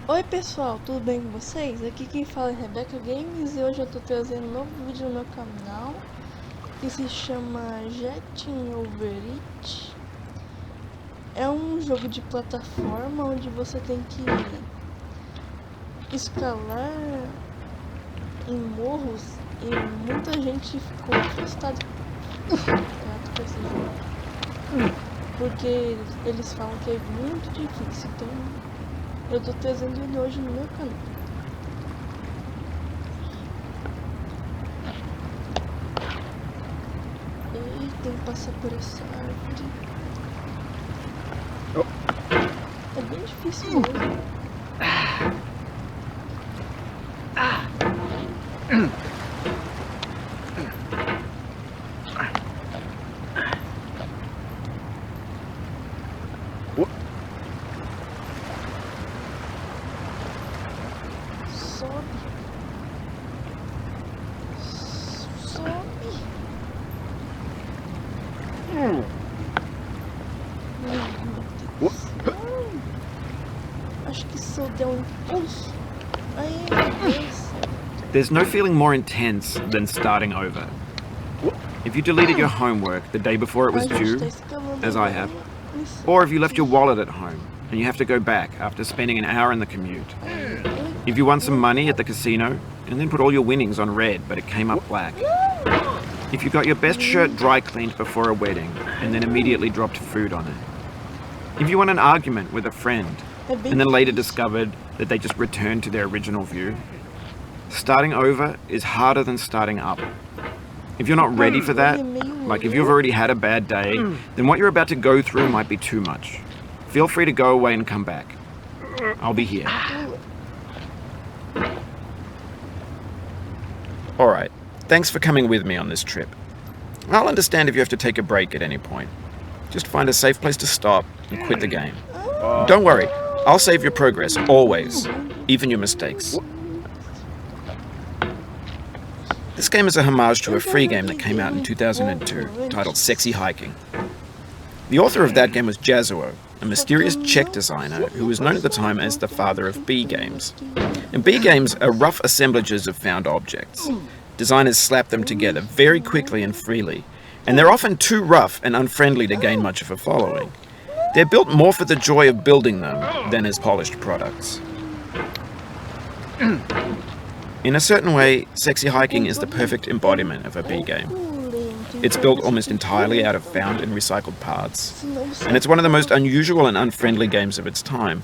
Oi pessoal, tudo bem com vocês? Aqui quem fala é Rebeca Games e hoje eu tô trazendo um novo vídeo no meu canal que se chama Getting Over It. É um jogo de plataforma onde você tem que escalar em morros e muita gente ficou frustrada com esse jogo porque eles falam que é muito difícil, então eu tô trazendo ele hoje no meu canal. E tem que passar por essa árvore. É bem difícil mesmo. Sobe. Sobe. Meu Deus. Acho que só deu um impulso. Aí, meu Deus. There's no feeling more intense than starting over. If you deleted your homework the day before it was due, as I have, or if you left your wallet at home and you have to go back after spending an hour in the commute. If you won some money at the casino and then put all your winnings on red but it came up black. If you got your best shirt dry cleaned before a wedding and then immediately dropped food on it. If you won an argument with a friend and then later discovered that they just returned to their original view. Starting over is harder than starting up. If you're not ready for that, like if you've already had a bad day, then what you're about to go through might be too much. Feel free to go away and come back. I'll be here. Alright, thanks for coming with me on this trip. I'll understand if you have to take a break at any point. Just find a safe place to stop and quit the game. Don't worry, I'll save your progress, always, even your mistakes. This game is a homage to a free game that came out in 2002, titled Sexy Hiking. The author of that game was Jogo, a mysterious Czech designer who was known at the time as the father of B games. And B games are rough assemblages of found objects. Designers slap them together very quickly and freely, and they're often too rough and unfriendly to gain much of a following. They're built more for the joy of building them than as polished products. In a certain way, Sexy Hiking is the perfect embodiment of a B game. It's built almost entirely out of found and recycled parts, and it's one of the most unusual and unfriendly games of its time.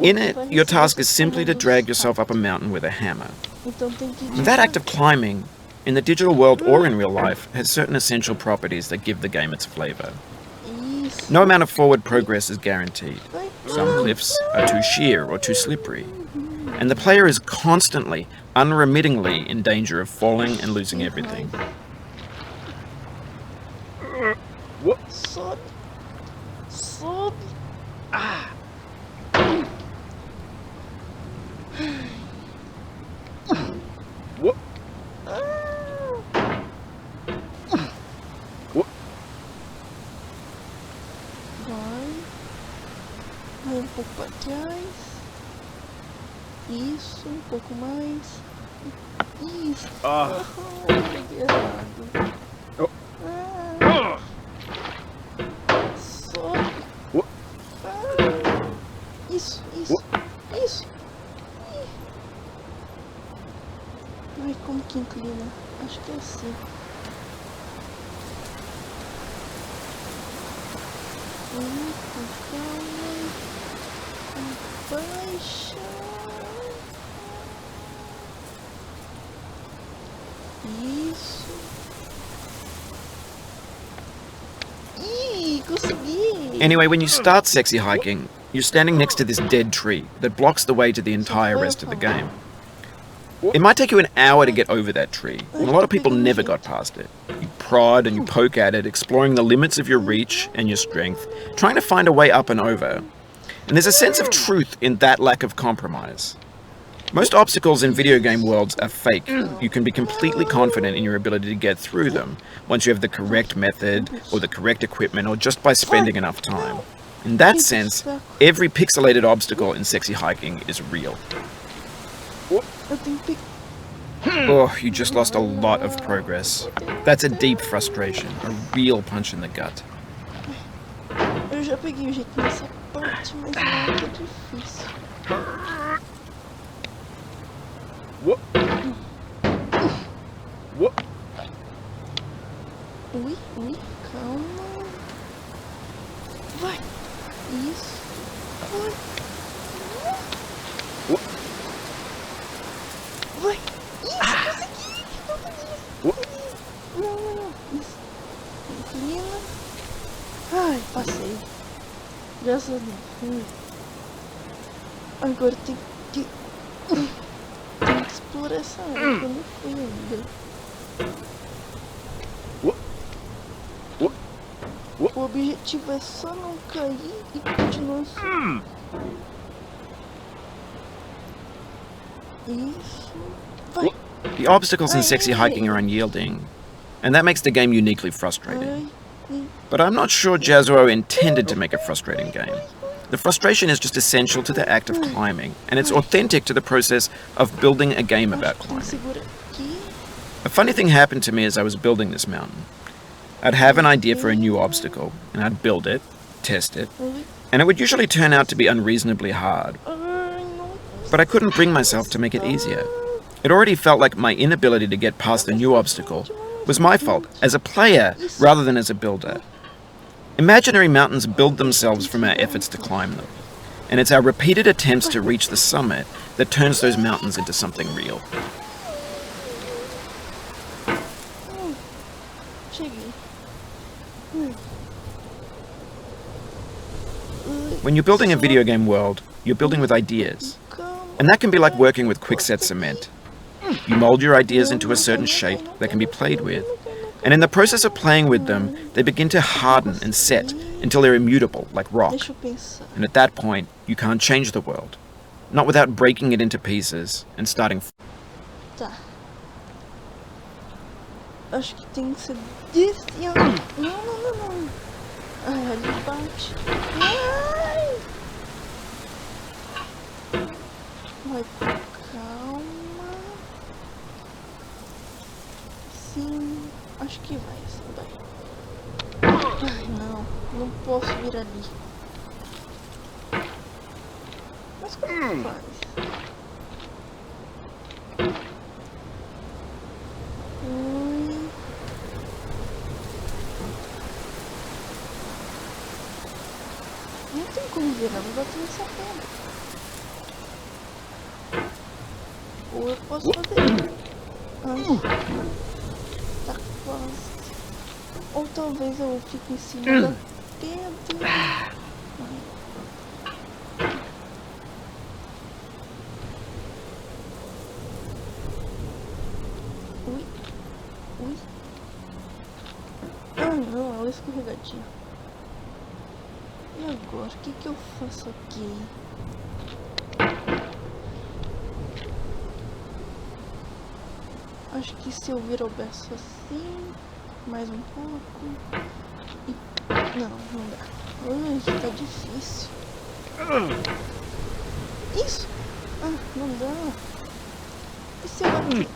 In it, your task is simply to drag yourself up a mountain with a hammer. That act of climbing, in the digital world or in real life, has certain essential properties that give the game its flavour. No amount of forward progress is guaranteed. Some cliffs are too sheer or too slippery. And the player is constantly, unremittingly in danger of falling and losing everything. What? Sobe. Sobe. Ah. What? What? Vai um pouco para trás. Isso, um pouco mais. Isso. Peguei errado. Sobe. Isso, isso, isso. Ai, como que inclina? Acho que é assim. Com calma. Baixa. Isso. Ih, consegui. Anyway, when you start Sexy Hiking, you're standing next to this dead tree that blocks the way to the entire rest of the game. It might take you an hour to get over that tree, and a lot of people never got past it. You prod and you poke at it, exploring the limits of your reach and your strength, trying to find a way up and over. And there's a sense of truth in that lack of compromise. Most obstacles in video game worlds are fake. You can be completely confident in your ability to get through them once you have the correct method or the correct equipment or just by spending enough time. In that sense, every pixelated obstacle in sexy hiking is real. Oh, you just lost a lot of progress. That's a deep frustration, a real punch in the gut. Eu já peguei o jeito nessa parte, mas não é tão difícil. Ui, calma. Vai. Isso. Vai. Vai. Isso, consegui. Não. Isso. Inclina. Ai, passei. Graças a Deus. Agora tem que explorar essa área que eu não fui ainda. O objetivo é só não cair e continuar assim. Isso. Vai. The obstacles in sexy hiking are unyielding, and that makes the game uniquely frustrating. But I'm not sure Jogo intended to make a frustrating game. The frustration is just essential to the act of climbing, and it's authentic to the process of building a game about climbing. A funny thing happened to me as I was building this mountain. I'd have an idea for a new obstacle, and I'd build it, test it, and it would usually turn out to be unreasonably hard. But I couldn't bring myself to make it easier. It already felt like my inability to get past the new obstacle was my fault as a player rather than as a builder. Imaginary mountains build themselves from our efforts to climb them, and it's our repeated attempts to reach the summit that turns those mountains into something real. When you're building a video game world, you're building with ideas, and that can be like working with quickset cement. You mold your ideas into a certain shape that can be played with, and in the process of playing with them, they begin to harden and set until they're immutable, like rock. And at that point, you can't change the world. Not without breaking it into pieces and starting... Tá. Acho que tem que ser desse... Não. Ai, ali bate. Ai! Vai com calma. Sim, acho que vai, assim, vai. Ai, não posso vir ali. Mas como faz? Não tem como virar, vou bater nessa pedra. Ou eu posso fazer. Ai, tá quase. Ou talvez eu fique em cima da pedra. Ui. Ah não, ela é escorregadia. E agora, o que eu faço aqui? Acho que se eu virar o braço assim, mais um pouco. E... Não dá. Ai, tá difícil. Isso! Ah, não dá. E se eu bater?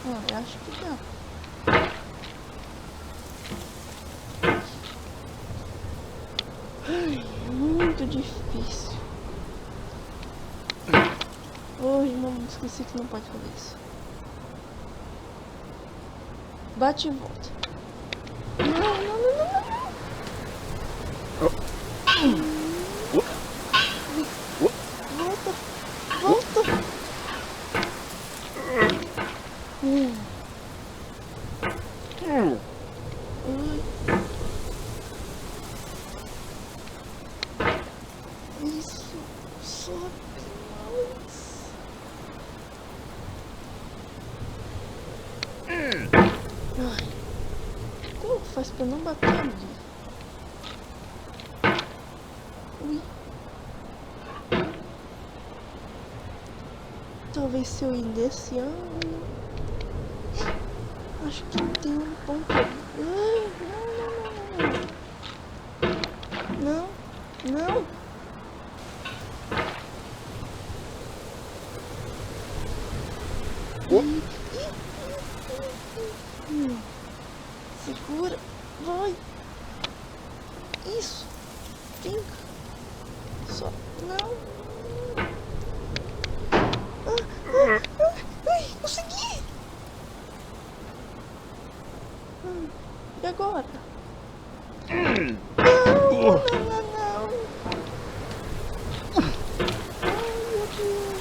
Eu acho que dá. Ai, muito difícil. Hoje não esqueci que não pode fazer isso. Bate e volta. Não. Volta. Isso, sobe mais. Ai, como faz pra não bater ali? Ui. Talvez se eu ir desse ângulo. Acho que tem um ponto. Ai, não. Não. Segura. Vai. Isso. Finca. Só. Não. Ai, consegui. E agora? Não. Ai, meu Deus.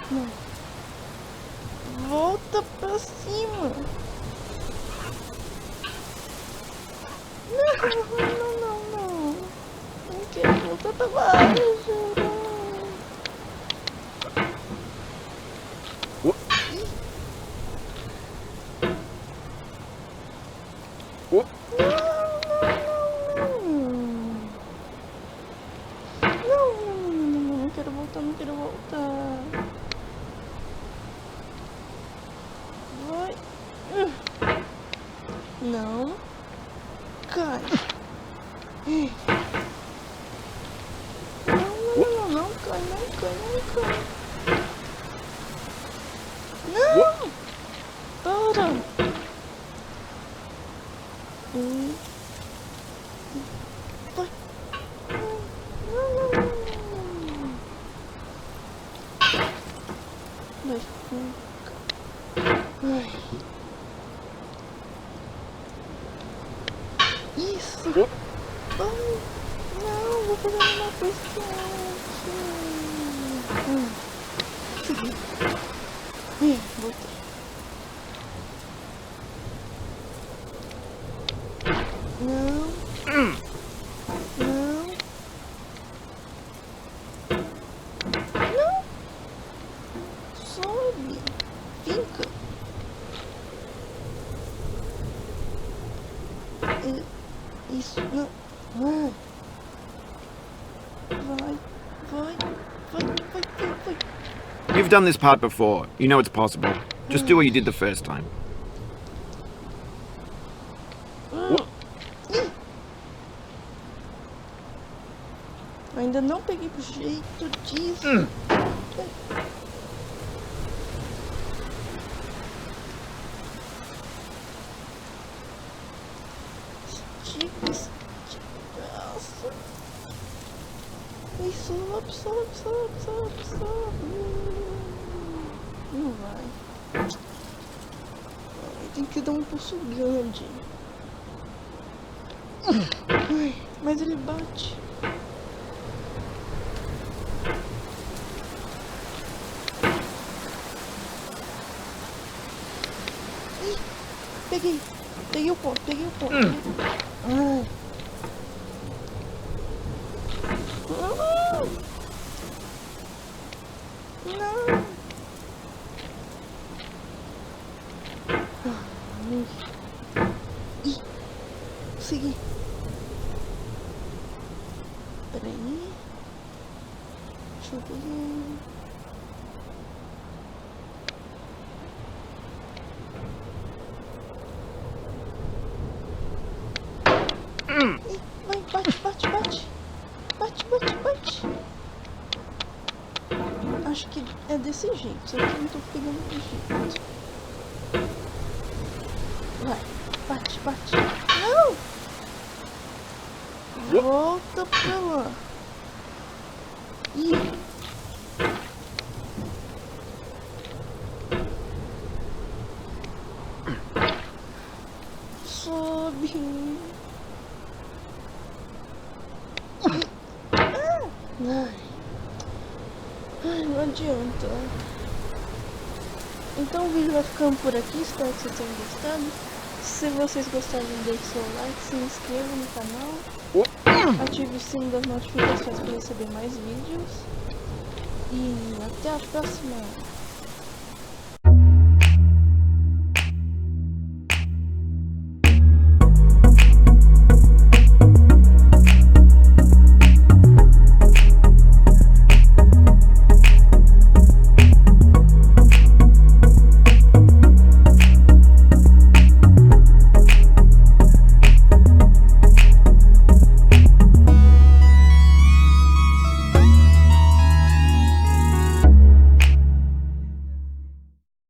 Não. Volta pra cima. Não. Não quero voltar pra baixo. Não quero voltar. Vai. Não. Cai. Não cai. Não. Para. Vai. Ai. Isso. Ai, não, vou fazer uma coisa. Segui. Voltei. Não. Sobe. Fica. Isso. Não. Vai. You've done this part before. You know it's possible. Just do what you did the first time. Ainda não peguei o jeito disso. Estica. Sobe. Não vai. Tem que dar um pulso grande. Ai, mas ele bate. Peguei o ponto. Ai. Não. Consegui. Peraí. Deixa eu ver. Vai, bate. Acho que é desse jeito, só que eu não tô pegando de jeito. Vai, bate. Não! Volta pra lá. Sobe. Ai, não adianta. Então o vídeo vai ficando por aqui, espero que vocês tenham gostado. Se vocês gostaram, deixe seu like, se inscreva no canal, ative o sino das notificações para receber mais vídeos. E até a próxima!